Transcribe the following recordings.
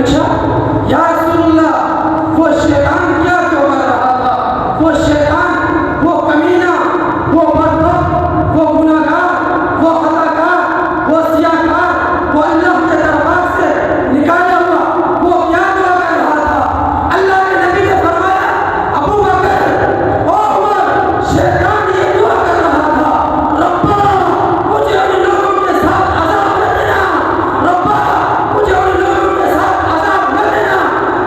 पूछा, या रसूलल्लाह, वो शैतान क्या क्यों कर रहा था? वो शैतान, वो कमीना, वो बदबख्त, वो गुनाहगार, वो खताकार, वो सियाहकार, वो अल्लाह के दरबार से निकाला हुआ, वो क्या दुआ कर रहा था? अल्लाह के नबी ने फरमाया, अबू बकर, ओ उमर, शैतान ये दुआ कर रहा था, रब्बा मुझे उन लोगों के साथ अज़ाब न देना, रब्बा मुझे उन लोगों के साथ अज़ाब न देना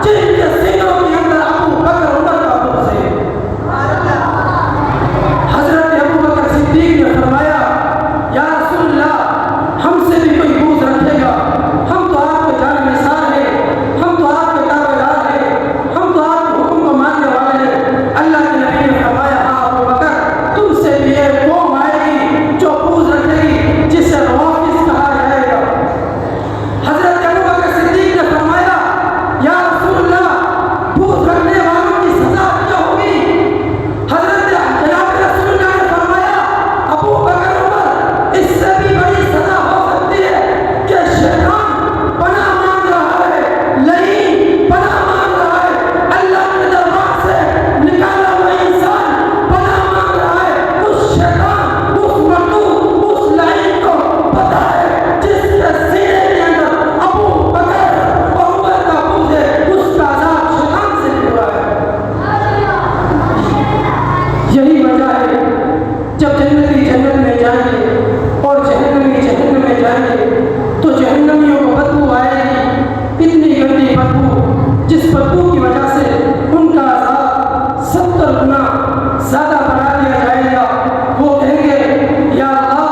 जिनके सीनों के अंदर अबू बकर उमर का बुग़्ज़ है। हज़रत अबू बकर सिद्दीक़ ने फरमाया, या रसूलल्लाह, हमसे भी कोई बुग़्ज़ रखेगा? हम तो आपके जाननिसार हैं, हम तो आपके ताबेदार हैं, हम तो आपके हुक्म को मानने वाले हैं। अल्लाह के नबी ने फरमाया, हाँ अबू बकर, तुमसे भी एक कौम आएगी जो बुग़्ज़ रखेगी, जिसे रवाफ़िज़ कहा जाएगा। हज़रत अबू बकर सिद्दीक़ ने फरमाया, या रसूलल्लाह, बुग़्ज़ रखने वालों की सज़ा क्या होगी? हज़रत जनाब रसूलुल्लाह ने फरमाया, अबू बकर उमर, इससे भी बड़ी सज़ा हो सकती है कि शैतान पनाह मांग रहा है, लईन पनाह मांग रहा है, अल्लाह के दरबार से निकाला हुआ इंसान पनाह मांग रहा है उस शैतान, उस मखलूक, उस लईन को। पता है जिसके सीने के अंदर अबू बकर और उमर का बुग़्ज़ है, उसका अज़ाब शैतान से भी बुरा है। यही वजह है जब जन्नती जन्नत में जाएंगे और जहन्नमी जहन्नम में जाएंगे तो जहन्नमियों को बदबू आएगी, इतनी गंदी बदबू, जिस बदबू की वजह से उनका अज़ाब 70 गुना ज़्यादा बढ़ा दिया जाएगा। वो कहेंगे, या अल्लाह,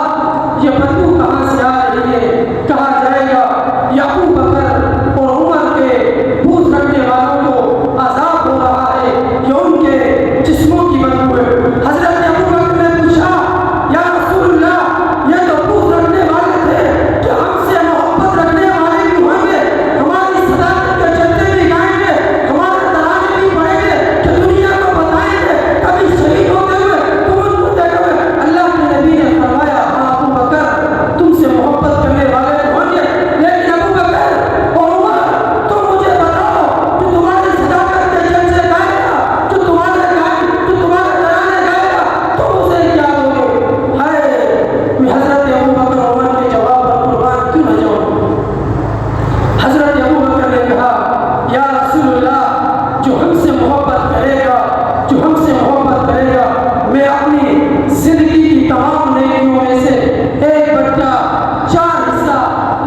ये बदबू कहाँ से आ रही है? कहा जाएगा, या अबू बकर और उमर के बुग़्ज़ रखने वालों को अज़ाब हो रहा है, ये उनके जिस्मों की बदबू है। हज़रत अबू बकर ने पूछा, या रसूलल्लाह, ये तो बुग़्ज़ रखने वाले थे, क्या हमसे मोहब्बत रखने वाले भी होंगे? हमारी सदाकत के चलते भी गाएंगे, हमारे तराने भी पढ़ेंगे, कि दुनिया को बताएंगे कभी शहीद होते हुए, तुम उनको देखोगे। अल्लाह के नबी ने फरमाया, हाँ अबू बकर, तुमसे मोहब्बत करने वाले तो होंगे, लेकिन अबू बकर और उमर, तुम मुझे बताओ कि तुम्हारी सदाकत के जलसे गाएगा, जो तुम्हारे तराने गाएगा, तुम उसे क्या दोगे? हाय, मैं हज़रत अबू बकर और उमर के जवाब पर कुर्बान क्यों न जाऊं? हज़रत अबू बकर ने कहा, या रसूलल्लाह, जो हमसे मोहब्बत करेगा, जो हमसे मोहब्बत करेगा, मैं अपनी ज़िंदगी की तमाम नेकियों में से 1/4 हिस्सा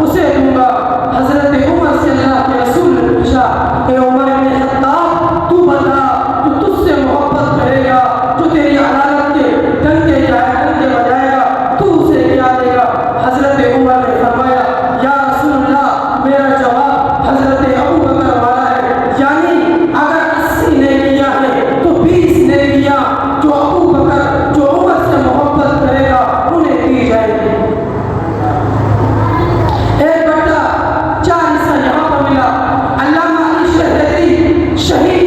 उसे दूंगा। हज़रत उमर से अल्लाह के रसूल ने पूछा, ए उमर इब्न खत्ताब, तू बता, जो तुझसे मोहब्बत करेगा, जो तेरी अदालत के डंके बजाएगा, तू उसे क्या देगा? हज़रत उमर ने फरमाया, या रसूलल्लाह, मेरा जवाब हज़रत अबू बकर वाला है, यानी अगर 80 नेकियां हैं तो 20 नेकियां जो अबू बकर, जो उमर से मोहब्बत करेगा, उन्हें दी जाएगी। 1/4 हिस्सा यहाँ पर मिला। अल्लामा अली शहरी शहीद